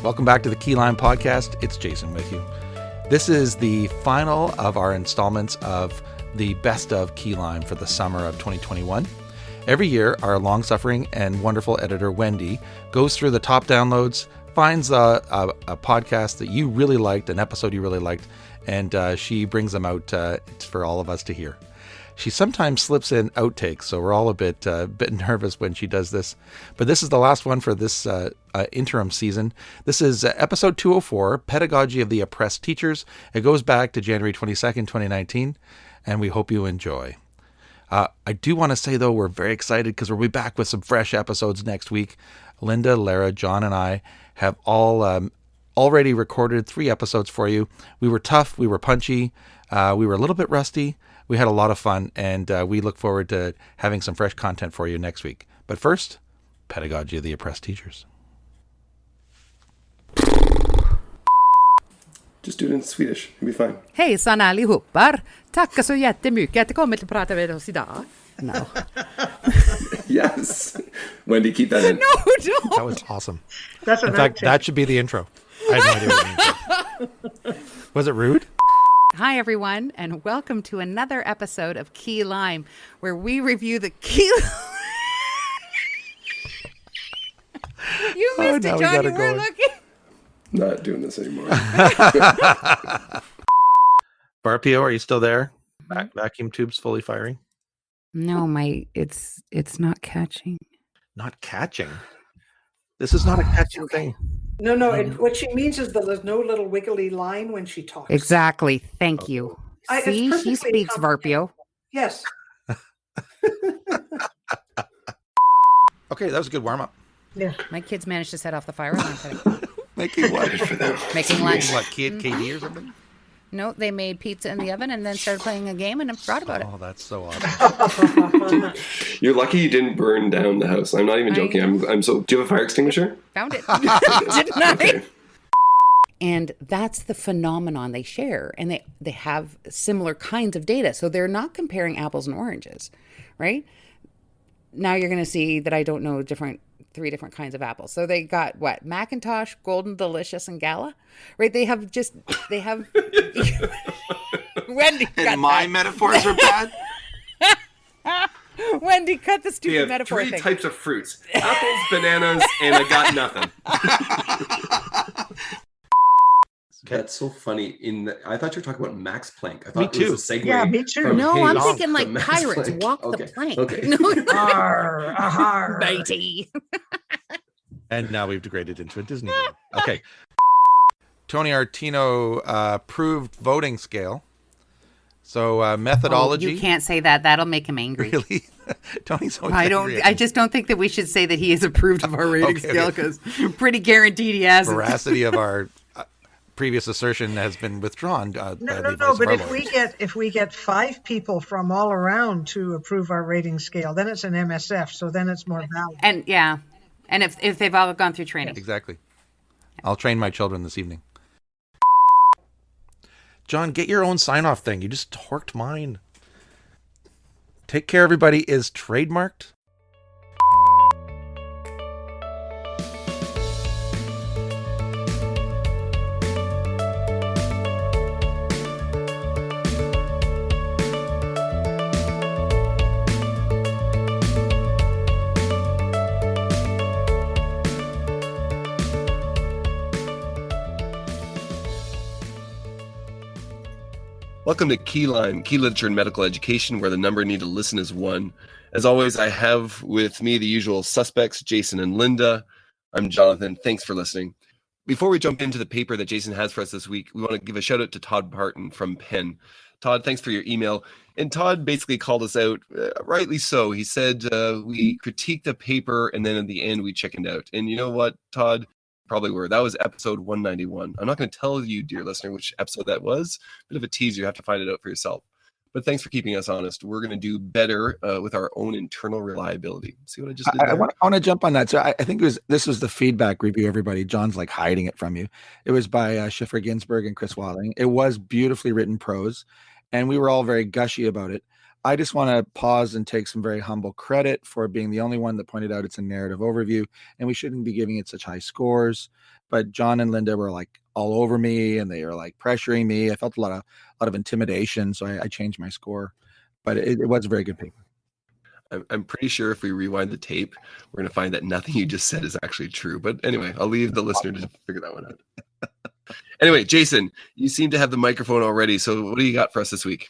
Welcome back to the Keyline Podcast. It's Jason with you. This is the final of our installments of the Best of Keyline for the summer of 2021. Every year, our long-suffering and wonderful editor, Wendy, goes through the top downloads, finds a podcast that you really liked, an episode you really liked, and she brings them out for all of us to hear. She sometimes slips in outtakes, so we're all a bit nervous when she does this. But this is the last one for this interim season. This is episode 204, Pedagogy of the Oppressed Teachers. It goes back to January 22nd, 2019, and we hope you enjoy. I do want to say, though, we're very excited because we'll be back with some fresh episodes next week. Linda, Lara, John, and I have all already recorded 3 episodes for you. We were tough, we were punchy, we were a little bit rusty. We had a lot of fun, and we look forward to having some fresh content for you next week. But first, Pedagogy of the Oppressed Teachers. Just do it in Swedish. It'll be fine. Hejsan allihopa. Tackar så jättemycket att du kommer att prata med oss idag. No. Yes. Wendy, keep that in. No, don't. That was awesome. That's in fact, that should be the intro. I have no idea what it means. Was it rude? Hi, everyone, and welcome to another episode of Key Lime, where we review the Key. You missed it, John. You were looking. Not doing this anymore. Barpio, are you still there? Vacuum tubes fully firing? No, it's not catching. Not catching? This is not a catching thing. No. What she means is that there's no little wiggly line when she talks. Exactly. Thank you. See, she speaks Varpio. Yes. Okay, that was a good warm-up. Yeah. My kids managed to set off the fire alarm. Making what? Making lunch. What, KD or something? No, they made pizza in the oven and then started playing a game and I forgot about it. Oh, that's so awesome. You're lucky you didn't burn down the house. I'm not even joking. I'm so. Do you have a fire extinguisher? Found it. Didn't I? Okay. And that's the phenomenon they share. And they have similar kinds of data. So they're not comparing apples and oranges, right? Now you're going to see that I don't know 3 different kinds of apples. So they got what? Macintosh, Golden Delicious, and Gala, right? They have Wendy. And my metaphors are bad. Wendy, cut the We stupid have metaphor 3 thing. types of fruits: apples, bananas, and I got nothing. That's so funny. I thought you were talking about Max Planck. I thought Me it was a segue. Yeah, me too. from No, I'm Hayes thinking to like Max pirates Planck. walk Okay. the plank. Okay. No, Arr, ahar. matey. And now we've degraded into a Disney movie. Okay. Tony Artino approved voting scale. So methodology. Oh, you can't say that. That'll make him angry. Really? Tony's always I don't. angry. I just don't think that we should say that he has approved of our rating Okay, scale because pretty guaranteed he hasn't. Veracity of our previous assertion has been withdrawn. No. But if we get 5 people from all around to approve our rating scale, then it's an MSF. So then it's more valid. And yeah, and if they've all gone through training. Exactly. I'll train my children this evening. John, get your own sign-off thing. You just torqued mine. Take care, everybody is trademarked. Welcome to Keyline, Key Literature and Medical Education, where the number you need to listen is 1. As always, I have with me the usual suspects, Jason and Linda. I'm Jonathan. Thanks for listening. Before we jump into the paper that Jason has for us this week, we want to give a shout out to Todd Parton from Penn. Todd, thanks for your email. And Todd basically called us out, rightly so. He said we critiqued the paper and then at the end we chickened out. And you know what, Todd? Probably were. That was episode 191. I'm not going to tell you, dear listener, which episode that was. Bit of a teaser. You have to find it out for yourself. But thanks for keeping us honest. We're going to do better with our own internal reliability. See what I just did there? I want to jump on that. So I think this was the feedback review, everybody. John's like hiding it from you. It was by Schiffer Ginsburg and Chris Wadling. It was beautifully written prose, and we were all very gushy about it. I just want to pause and take some very humble credit for being the only one that pointed out it's a narrative overview and we shouldn't be giving it such high scores. But John and Linda were like all over me and they were like pressuring me. I felt a lot of intimidation, so I changed my score. But it was a very good paper. I'm pretty sure if we rewind the tape, we're going to find that nothing you just said is actually true. But anyway, I'll leave the listener to figure that one out. Anyway, Jason, you seem to have the microphone already. So what do you got for us this week?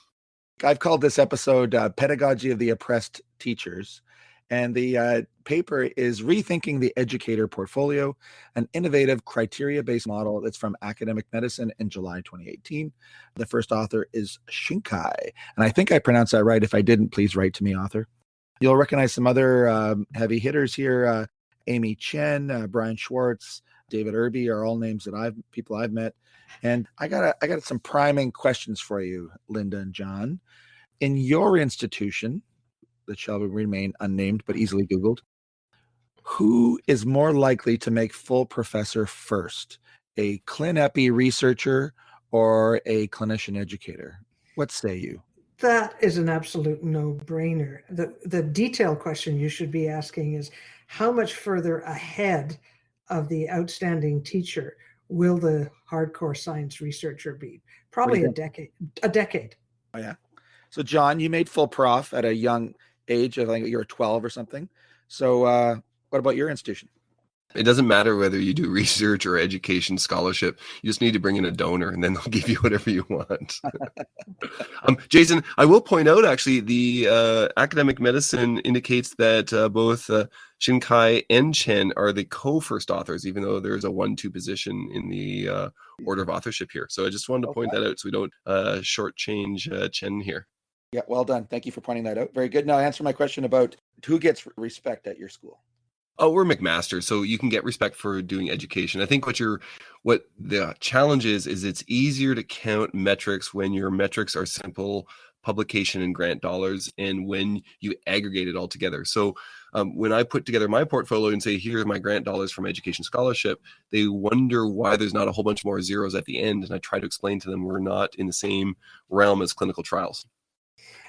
I've called this episode Pedagogy of the Oppressed Teachers. And the paper is Rethinking the Educator Portfolio, an innovative criteria-based model that's from Academic Medicine in July 2018. The first author is Shinkai. And I think I pronounced that right. If I didn't, please write to me, author. You'll recognize some other heavy hitters here. Amy Chen, Brian Schwartz, David Irby are all names that people I've met. And I got some priming questions for you, Linda and John. In your institution, that shall remain unnamed but easily Googled, who is more likely to make full professor first, a ClinEpi researcher or a clinician educator? What say you? That is an absolute no-brainer. The detailed question you should be asking is, how much further ahead of the outstanding teacher will the hardcore science researcher be? Probably a decade. Oh, yeah. So, John, you made full prof at a young age. I think you were 12 or something. So what about your institution? It doesn't matter whether you do research or education scholarship. You just need to bring in a donor and then they'll give you whatever you want. Jason, I will point out, actually, the Academic Medicine indicates that both Shinkai and Chen are the co-first authors, even though there's a 1-2 position in the order of authorship here. So I just wanted to point that out so we don't shortchange Chen here. Yeah, well done. Thank you for pointing that out. Very good. Now answer my question about who gets respect at your school. Oh, we're McMaster, so you can get respect for doing education. I think what the challenge is it's easier to count metrics when your metrics are simple publication and grant dollars and when you aggregate it all together. So when I put together my portfolio and say, here's my grant dollars from education scholarship, they wonder why there's not a whole bunch more zeros at the end. And I try to explain to them we're not in the same realm as clinical trials.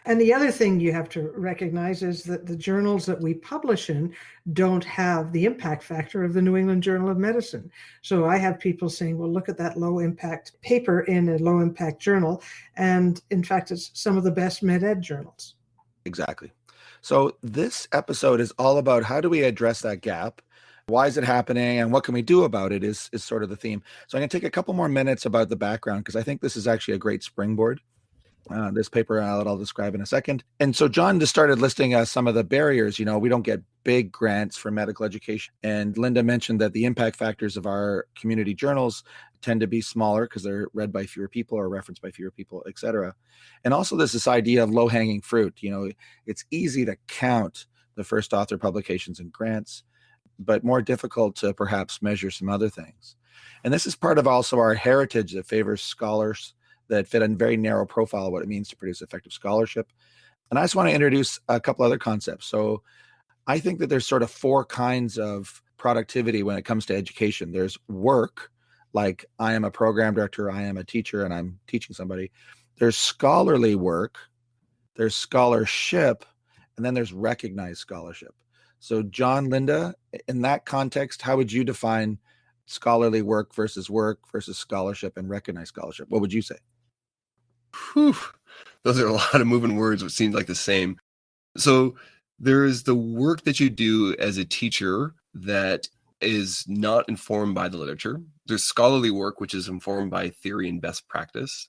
And the other thing you have to recognize is that the journals that we publish in don't have the impact factor of the New England Journal of Medicine. So I have people saying, well, look at that low impact paper in a low impact journal. And in fact, it's some of the best med ed journals. Exactly. So this episode is all about how do we address that gap? Why is it happening? And what can we do about it is sort of the theme. So I'm going to take a couple more minutes about the background because I think this is actually a great springboard. This paper I'll describe in a second. And so John just started listing some of the barriers. We don't get big grants for medical education. And Linda mentioned that the impact factors of our community journals tend to be smaller because they're read by fewer people or referenced by fewer people, et cetera. And also there's this idea of low-hanging fruit. It's easy to count the first author publications and grants, but more difficult to perhaps measure some other things. And this is part of also our heritage that favors scholars that fit a very narrow profile of what it means to produce effective scholarship. And I just want to introduce a couple other concepts. So I think that there's sort of 4 kinds of productivity when it comes to education. There's work, like I am a program director, I am a teacher, and I'm teaching somebody. There's scholarly work, there's scholarship, and then there's recognized scholarship. So John, Linda, in that context, how would you define scholarly work versus scholarship and recognized scholarship? What would you say? Whew. Those are a lot of moving words, which seems like the same. So there is the work that you do as a teacher that is not informed by the literature. There's scholarly work, which is informed by theory and best practice.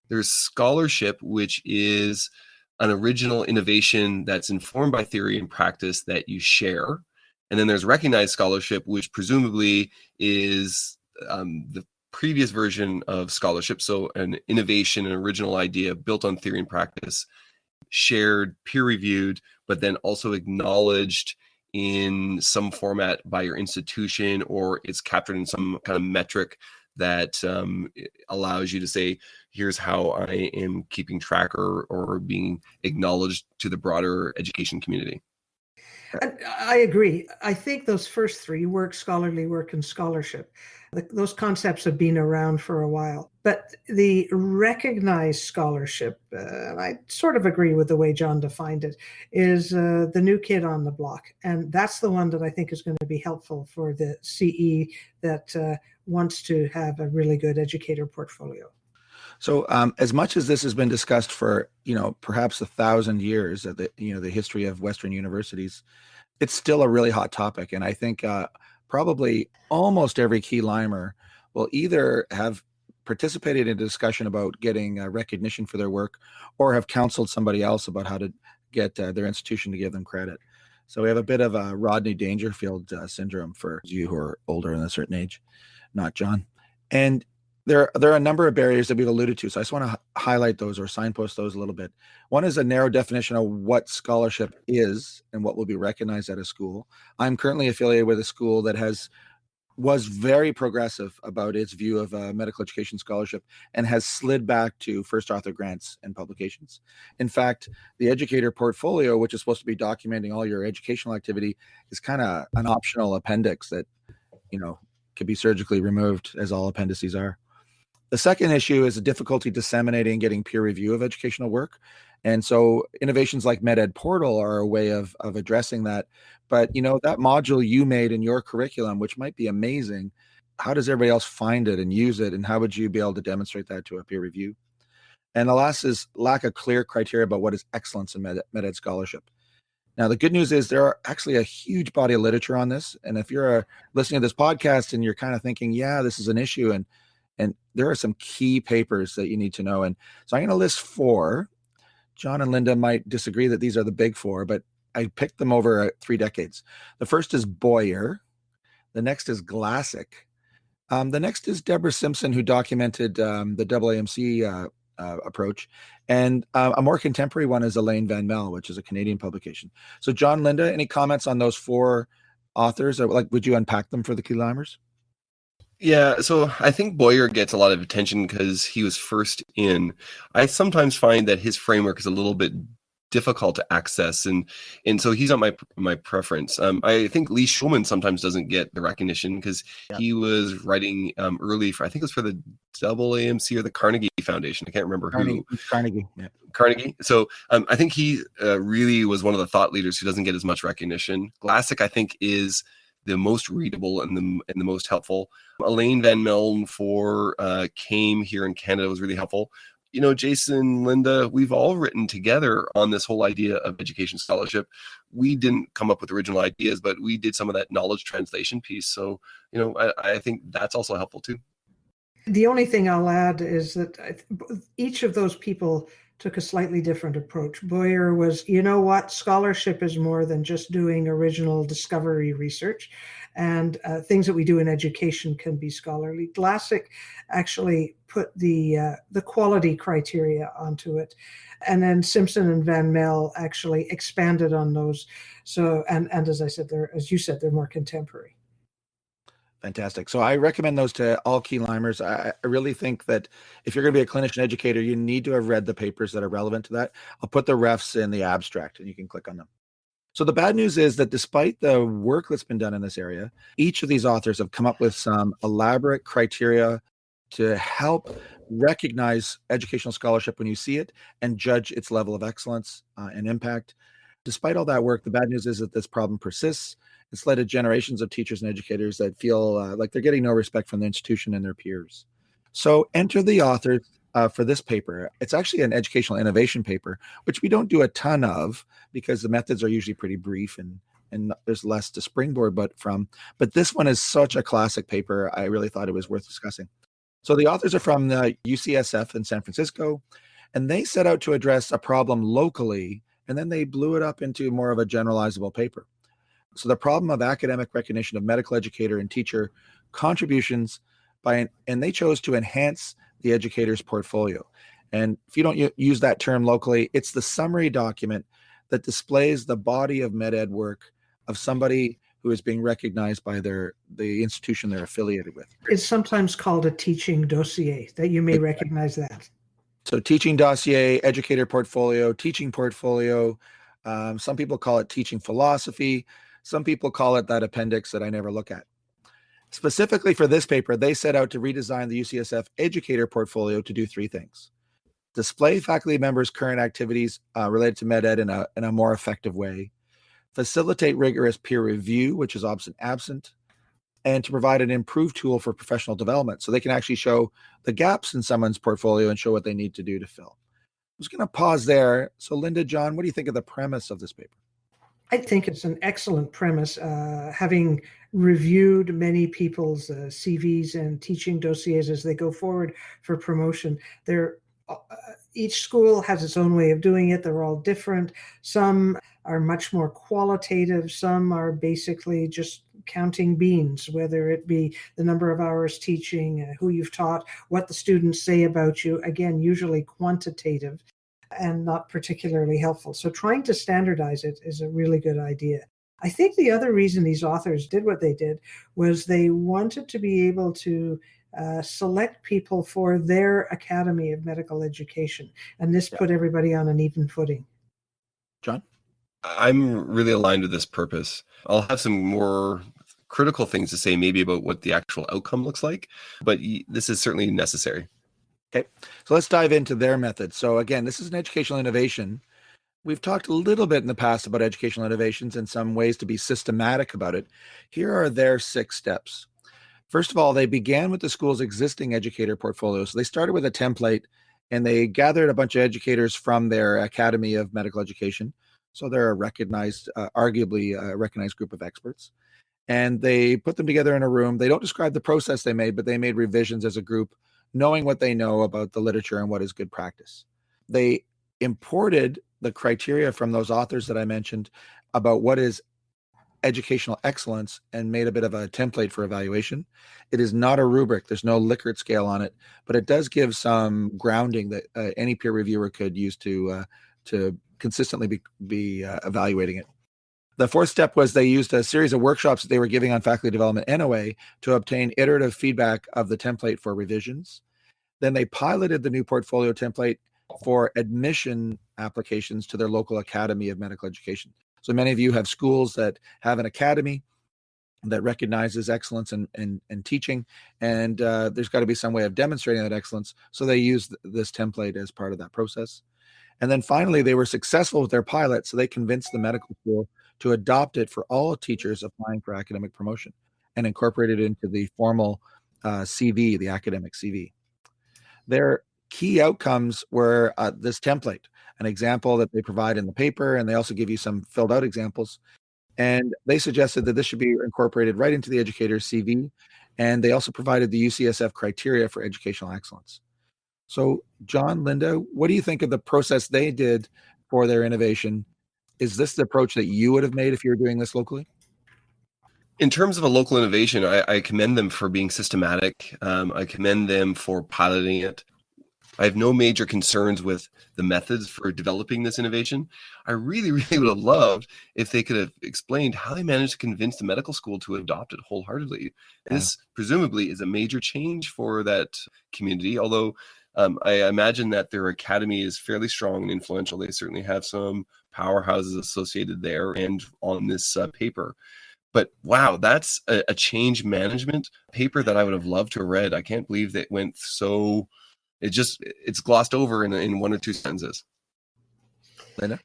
There's scholarship, which is an original innovation that's informed by theory and practice that you share. And then there's recognized scholarship, which presumably is the previous version of scholarship. So an innovation, an original idea built on theory and practice, shared, peer-reviewed, but then also acknowledged in some format by your institution, or it's captured in some kind of metric that allows you to say, here's how I am keeping track or being acknowledged to the broader education community. I agree. I think those first 3, work, scholarly work, and scholarship, Those concepts have been around for a while. But the recognized scholarship, and I sort of agree with the way John defined it, is the new kid on the block. And that's the one that I think is going to be helpful for the CE that wants to have a really good educator portfolio. So as much as this has been discussed for, perhaps 1,000 years of the history of Western universities, it's still a really hot topic. And I think probably almost every key limer will either have participated in a discussion about getting recognition for their work or have counseled somebody else about how to get their institution to give them credit. So we have a bit of a Rodney Dangerfield syndrome for you who are older than a certain age, not John. And there are a number of barriers that we've alluded to. So I just want to highlight those or signpost those a little bit. One is a narrow definition of what scholarship is and what will be recognized at a school. I'm currently affiliated with a school that was very progressive about its view of medical education scholarship and has slid back to first author grants and publications. In fact, the educator portfolio, which is supposed to be documenting all your educational activity, is kind of an optional appendix that, could be surgically removed, as all appendices are. The second issue is the difficulty disseminating and getting peer review of educational work. And so innovations like MedEd Portal are a way of addressing that. But, that module you made in your curriculum, which might be amazing, how does everybody else find it and use it? And how would you be able to demonstrate that to a peer review? And the last is lack of clear criteria about what is excellence in MedEd scholarship. Now, the good news is there are actually a huge body of literature on this. And if you're listening to this podcast and you're kind of thinking, yeah, this is an issue, and there are some key papers that you need to know. And so I'm going to list 4. John and Linda might disagree that these are the big 4, but I picked them over 3 decades. The first is Boyer. The next is Glassick. The next is Deborah Simpson, who documented the AAMC approach. And a more contemporary one is Elaine Van Mel, which is a Canadian publication. So John, Linda, any comments on those 4 authors? Would you unpack them for the key limers? Yeah, so I think Boyer gets a lot of attention because he was first in. I sometimes find that his framework is a little bit difficult to access, and so he's not my preference. I think Lee Schulman sometimes doesn't get the recognition because he was writing early for, I think it was for the AAMC or the Carnegie Foundation. I can't remember who. Carnegie. Yeah. Carnegie. So I think he really was one of the thought leaders who doesn't get as much recognition. Glassick, I think, is the most readable and the most helpful. Elaine Van Meln for CAME here in Canada was really helpful. Jason, Linda, we've all written together on this whole idea of education scholarship. We didn't come up with original ideas, but we did some of that knowledge translation piece. So, I think that's also helpful too. The only thing I'll add is that each of those people took a slightly different approach. Boyer was, scholarship is more than just doing original discovery research, and things that we do in education can be scholarly. Glassick actually put the quality criteria onto it, and then Simpson and Van Mel actually expanded on those. So, and as I said, as you said, they're more contemporary. Fantastic. So I recommend those to all key limers. I really think that if you're going to be a clinician educator, you need to have read the papers that are relevant to that. I'll put the refs in the abstract and you can click on them. So the bad news is that despite the work that's been done in this area, each of these authors have come up with some elaborate criteria to help recognize educational scholarship when you see it and judge its level of excellence and impact. Despite all that work, the bad news is that this problem persists. It's led to generations of teachers and educators that feel like they're getting no respect from the institution and their peers. So enter the authors for this paper. It's actually an educational innovation paper, which we don't do a ton of because the methods are usually pretty brief and there's less to springboard from. But this one is such a classic paper. I really thought it was worth discussing. So the authors are from the UCSF in San Francisco, and they set out to address a problem locally, and then they blew it up into more of a generalizable paper. So the problem of academic recognition of medical educator and teacher contributions and they chose to enhance the educator's portfolio. And if you don't use that term locally, it's the summary document that displays the body of med-ed work of somebody who is being recognized by the institution they're affiliated with. It's sometimes called a teaching dossier, that you may recognize that. So teaching dossier, educator portfolio, teaching portfolio. Some people call it teaching philosophy. Some people call it that appendix that I never look at. Specifically for this paper, they set out to redesign the UCSF educator portfolio to do three things: display faculty members' current activities related to med ed in a more effective way, facilitate rigorous peer review, which is often absent, and to provide an improved tool for professional development so they can actually show the gaps in someone's portfolio and show what they need to do to fill. I was going to pause there. So Linda, John, what do you think of the premise of this paper? I think it's an excellent premise. Having reviewed many people's CVs and teaching dossiers as they go forward for promotion, each school has its own way of doing it. They're all different. Some are much more qualitative. Some are basically just counting beans, whether it be the number of hours teaching, who you've taught, what the students say about you. Again, usually quantitative and not particularly helpful. So trying to standardize it is a really good idea. I think the other reason these authors did what they did was they wanted to be able to select people for their Academy of Medical Education. And this put everybody on an even footing. John? I'm really aligned with this purpose. I'll have some more critical things to say maybe about what the actual outcome looks like, but this is certainly necessary. Okay, so let's dive into their method. So again, this is an educational innovation. We've talked a little bit in the past about educational innovations and some ways to be systematic about it. Here are their 6 steps. First of all, they began with the school's existing educator portfolio. So they started with a template and they gathered a bunch of educators from their Academy of Medical Education. So they're a recognized, arguably a recognized group of experts. And they put them together in a room. They don't describe the process they made, but they made revisions as a group, knowing what they know about the literature and what is good practice. They imported the criteria from those authors that I mentioned about what is educational excellence and made a bit of a template for evaluation. It is not a rubric. There's no Likert scale on it, but it does give some grounding that any peer reviewer could use to consistently be evaluating it. The 4th step was they used a series of workshops that they were giving on faculty development anyway to obtain iterative feedback of the template for revisions. Then they piloted the new portfolio template for admission applications to their local Academy of Medical Education. So many of you have schools that have an academy that recognizes excellence in teaching, and there's got to be some way of demonstrating that excellence. So they used this template as part of that process. And then finally, they were successful with their pilot, so they convinced the medical school to adopt it for all teachers applying for academic promotion and incorporate it into the formal CV, the academic CV. Their key outcomes were this template, an example that they provide in the paper, and they also give you some filled out examples. And they suggested that this should be incorporated right into the educator's CV. And they also provided the UCSF criteria for educational excellence. So John, Linda, what do you think of the process they did for their innovation? Is this the approach that you would have made if you were doing this locally? In terms of a local innovation, I commend them for being systematic. I commend them for piloting it. I have no major concerns with the methods for developing this innovation. I really, really would have loved if they could have explained how they managed to convince the medical school to adopt it wholeheartedly. Yeah. This presumably is a major change for that community, although I imagine that their academy is fairly strong and influential. They certainly have some powerhouses associated there and on this paper. But wow, that's a change management paper that I would have loved to have read. I can't believe that it went so... It's glossed over in 1 or 2 sentences. Linda?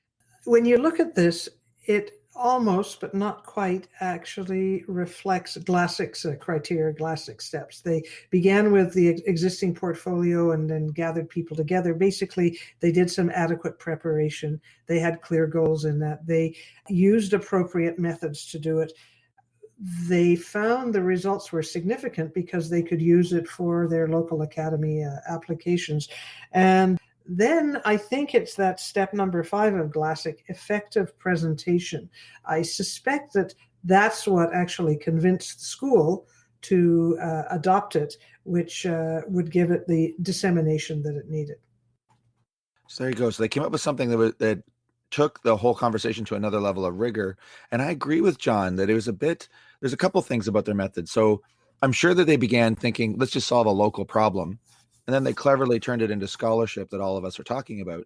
When you look at this, it almost, but not quite, actually reflects Glassic's criteria, Glassic steps. They began with the existing portfolio and then gathered people together. Basically, they did some adequate preparation. They had clear goals in that. They used appropriate methods to do it. They found the results were significant because they could use it for their local academy applications. And then I think it's that step number 5 of Glassic, effective presentation. I suspect that that's what actually convinced the school to adopt it, which would give it the dissemination that it needed. So there you go. So they came up with something that took the whole conversation to another level of rigor. And I agree with John that it was there's a couple things about their method. So I'm sure that they began thinking, let's just solve a local problem. And then they cleverly turned it into scholarship that all of us are talking about.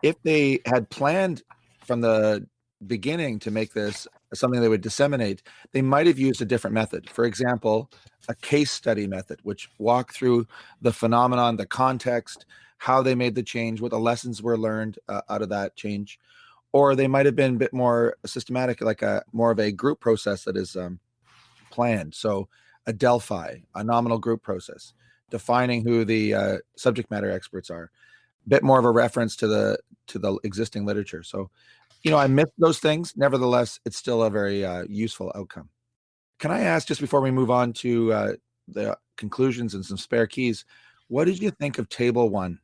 If they had planned from the beginning to make this something they would disseminate, they might have used a different method. For example, a case study method, which walked through the phenomenon, the context, how they made the change, what the lessons were learned out of that change. Or they might have been a bit more systematic, like more of a group process that is planned. So a Delphi, a nominal group process, defining who the subject matter experts are, a bit more of a reference to the existing literature. So, I missed those things. Nevertheless, it's still a very useful outcome. Can I ask, just before we move on to the conclusions and some spare keys, what did you think of Table 1?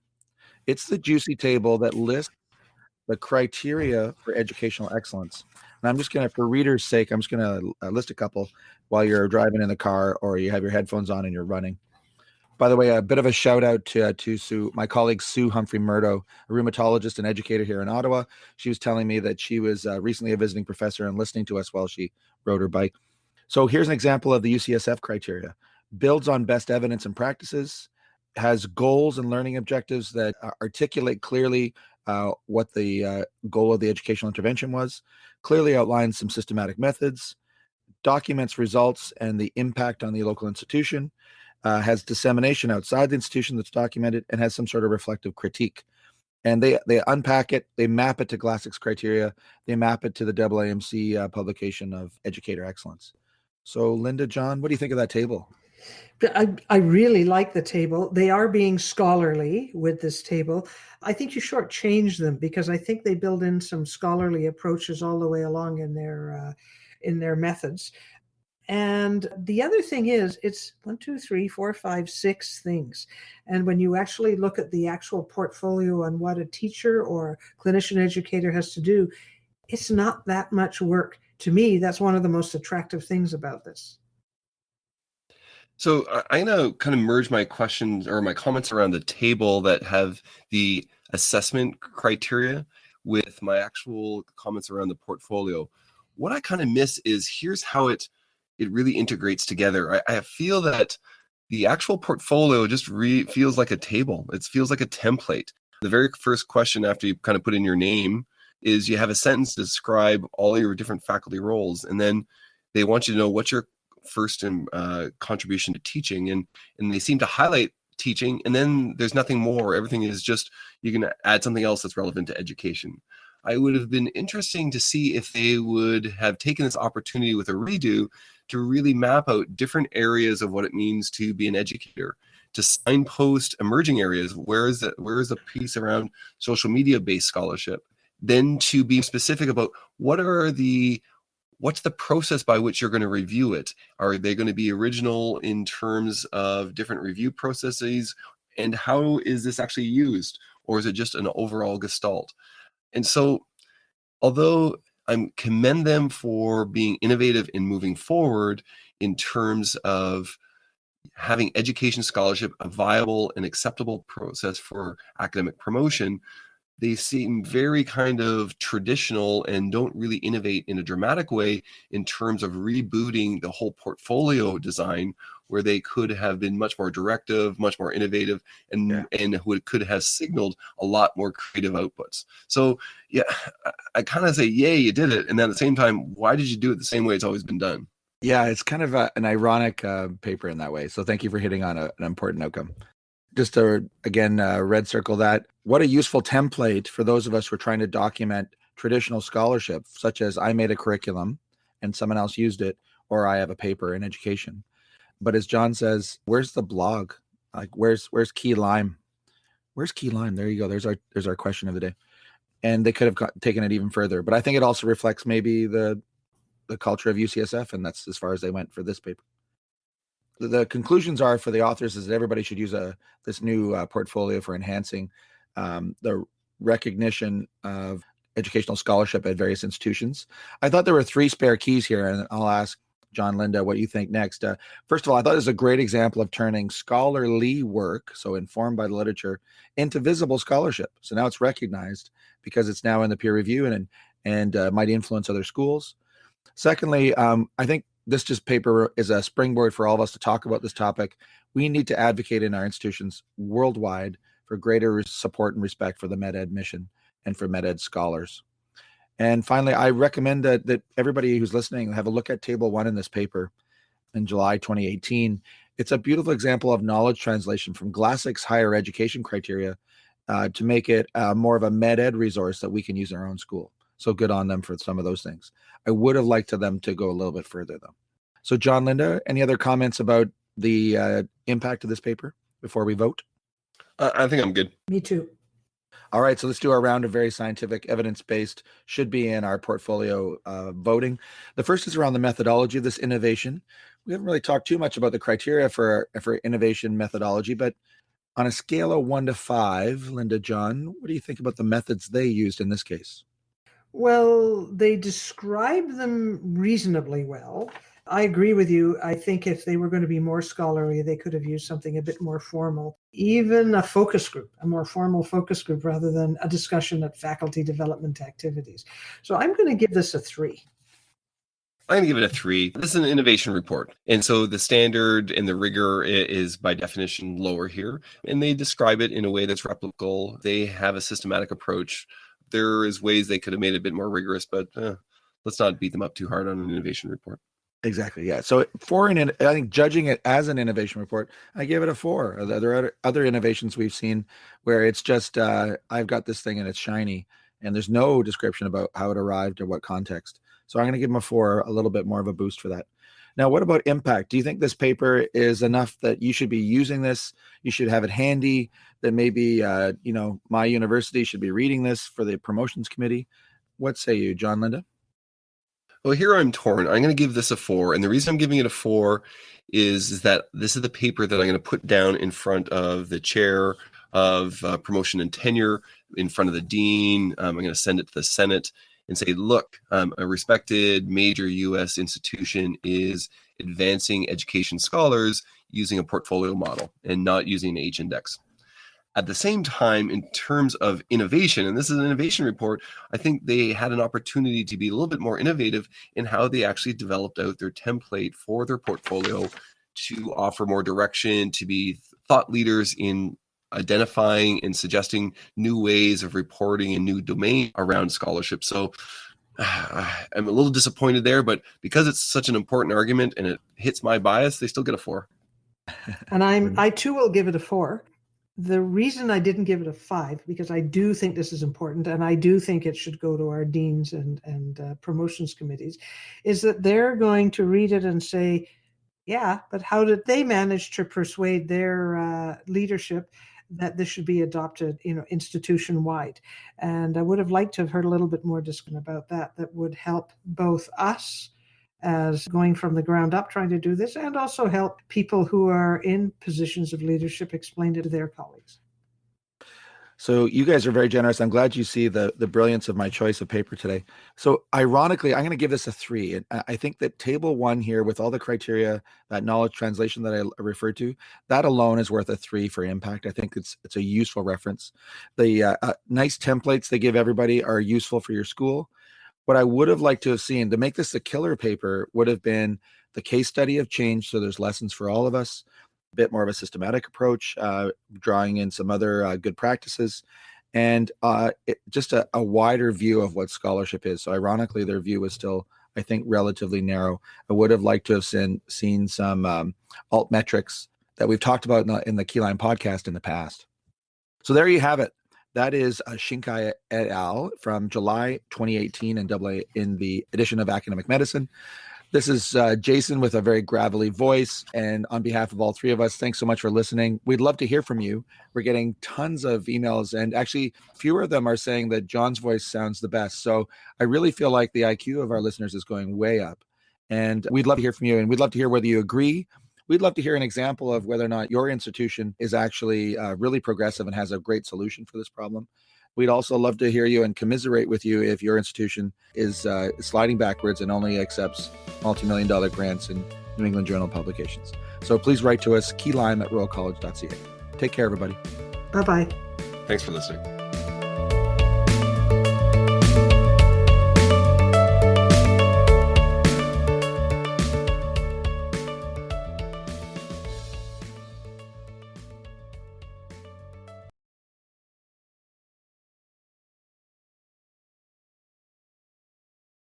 It's the juicy table that lists the criteria for educational excellence. And I'm just going to, for readers' sake, I'm just going to list a couple while you're driving in the car or you have your headphones on and you're running. By the way, a bit of a shout out to Sue, my colleague Sue Humphrey-Murdo, a rheumatologist and educator here in Ottawa. She was telling me that she was recently a visiting professor and listening to us while she rode her bike. So here's an example of the UCSF criteria. Builds on best evidence and practices, has goals and learning objectives that articulate clearly what the goal of the educational intervention was, clearly outlines some systematic methods, documents results and the impact on the local institution, has dissemination outside the institution that's documented, and has some sort of reflective critique. And they unpack it, they map it to Glassix criteria, they map it to the AAMC publication of Educator Excellence. So Linda, John, what do you think of that table? I really like the table. They are being scholarly with this table. I think you shortchange them because I think they build in some scholarly approaches all the way along in their methods. And the other thing is, it's 1, 2, 3, 4, 5, 6 things. And when you actually look at the actual portfolio on what a teacher or clinician educator has to do, it's not that much work. To me, that's one of the most attractive things about this. So I'm going to kind of merge my questions or my comments around the table that have the assessment criteria with my actual comments around the portfolio. What I kind of miss is here's how it really integrates together. I feel that the actual portfolio just feels like a table. It feels like a template. The very first question after you kind of put in your name is you have a sentence to describe all your different faculty roles. And then they want you to know what's your first contribution to teaching. And they seem to highlight teaching. And then there's nothing more. Everything is just, you can add something else that's relevant to education. I would have been interesting to see if they would have taken this opportunity with a redo to really map out different areas of what it means to be an educator, to signpost emerging areas. Where is the piece around social media based scholarship? Then to be specific about what's the process by which you're going to review it? Are they going to be original in terms of different review processes? And how is this actually used? Or is it just an overall gestalt? And so, although I commend them for being innovative in moving forward in terms of having education scholarship a viable and acceptable process for academic promotion, they seem very kind of traditional and don't really innovate in a dramatic way in terms of rebooting the whole portfolio design, where they could have been much more directive, much more innovative, and could have signaled a lot more creative outputs. So yeah, I kind of say, yay, you did it. And then at the same time, why did you do it the same way it's always been done? Yeah, it's kind of an ironic paper in that way. So thank you for hitting on an important outcome. Just to, again, red circle that. What a useful template for those of us who are trying to document traditional scholarship, such as I made a curriculum and someone else used it, or I have a paper in education. But as John says, where's the blog? Like, where's Key Lime? Where's Key Lime? There you go. There's our question of the day. And they could have taken it even further. But I think it also reflects maybe the culture of UCSF, and that's as far as they went for this paper. The conclusions are for the authors is that everybody should use this new portfolio for enhancing the recognition of educational scholarship at various institutions. I thought there were 3 spare keys here, and I'll ask John, Linda, what you think next. First of all, I thought it was a great example of turning scholarly work, so informed by the literature, into visible scholarship. So now it's recognized because it's now in the peer review and might influence other schools. Secondly, I think this paper is a springboard for all of us to talk about this topic. We need to advocate in our institutions worldwide for greater support and respect for the med ed mission and for med ed scholars. And finally, I recommend that everybody who's listening have a look at Table 1 in this paper in July 2018. It's a beautiful example of knowledge translation from Glassic's higher education criteria to make it more of a med ed resource that we can use in our own school. So good on them for some of those things. I would have liked them to go a little bit further, though. So John, Linda, any other comments about the impact of this paper before we vote? I think I'm good. Me too. All right, so let's do our round of very scientific, evidence-based, should be in our portfolio voting. The first is around the methodology of this innovation. We haven't really talked too much about the criteria for innovation methodology, but on a scale of 1 to 5, Linda, John, what do you think about the methods they used in this case? Well, they describe them reasonably well. I agree with you. I think if they were going to be more scholarly, they could have used something a bit more formal, even a focus group, a more formal focus group rather than a discussion at faculty development activities. So I'm going to give this a 3. I'm going to give it a 3. This is an innovation report. And so the standard and the rigor is by definition lower here. And they describe it in a way that's replicable. They have a systematic approach. There is ways they could have made it a bit more rigorous, but let's not beat them up too hard on an innovation report. Exactly. Yeah. So I think judging it as an innovation report, I give it a 4. There are other innovations we've seen where it's just, I've got this thing and it's shiny and there's no description about how it arrived or what context. So I'm going to give them a 4, a little bit more of a boost for that. Now, what about impact? Do you think this paper is enough that you should be using this? You should have it handy, that maybe, my university should be reading this for the promotions committee? What say you, John, Linda? Well, here I'm torn. I'm going to give this a 4. And the reason I'm giving it a 4 is that this is the paper that I'm going to put down in front of the chair of promotion and tenure, in front of the dean. I'm going to send it to the Senate and say, look, a respected major U.S. institution is advancing education scholars using a portfolio model and not using an H-index. At the same time, in terms of innovation, and this is an innovation report, I think they had an opportunity to be a little bit more innovative in how they actually developed out their template for their portfolio to offer more direction, to be thought leaders in identifying and suggesting new ways of reporting and new domain around scholarship. So I'm a little disappointed there, but because it's such an important argument and it hits my bias, they still get a 4. And I too will give it a 4. The reason I didn't give it a 5, because I do think this is important and I do think it should go to our deans and promotions committees, is that they're going to read it and say, yeah, but how did they manage to persuade their leadership that this should be adopted, institution-wide? And I would have liked to have heard a little bit more discussion about that would help both us as going from the ground up trying to do this, and also help people who are in positions of leadership explain it to their colleagues. So you guys are very generous. I'm glad you see the brilliance of my choice of paper today. So ironically, I'm going to give this a 3. And I think that table 1 here, with all the criteria, that knowledge translation that I referred to, that alone is worth a 3 for impact. I think it's a useful reference. The nice templates they give everybody are useful for your school. What I would have liked to have seen to make this a killer paper would have been the case study of change. So there's lessons for all of us, a bit more of a systematic approach, drawing in some other good practices, and just a wider view of what scholarship is. So ironically, their view was still, I think, relatively narrow. I would have liked to have seen some alt metrics that we've talked about in the Keyline podcast in the past. So there you have it. That is Shinkai et al. From July 2018 in the edition of Academic Medicine. This is Jason with a very gravelly voice. And on behalf of all 3 of us, thanks so much for listening. We'd love to hear from you. We're getting tons of emails, and actually fewer of them are saying that John's voice sounds the best. So I really feel like the IQ of our listeners is going way up. And we'd love to hear from you. And we'd love to hear whether you agree. We'd love to hear an example of whether or not your institution is actually really progressive and has a great solution for this problem. We'd also love to hear you and commiserate with you if your institution is sliding backwards and only accepts multi-million-dollar grants in New England Journal publications. So please write to us, keylime@royalcollege.ca. Take care, everybody. Bye-bye. Thanks for listening.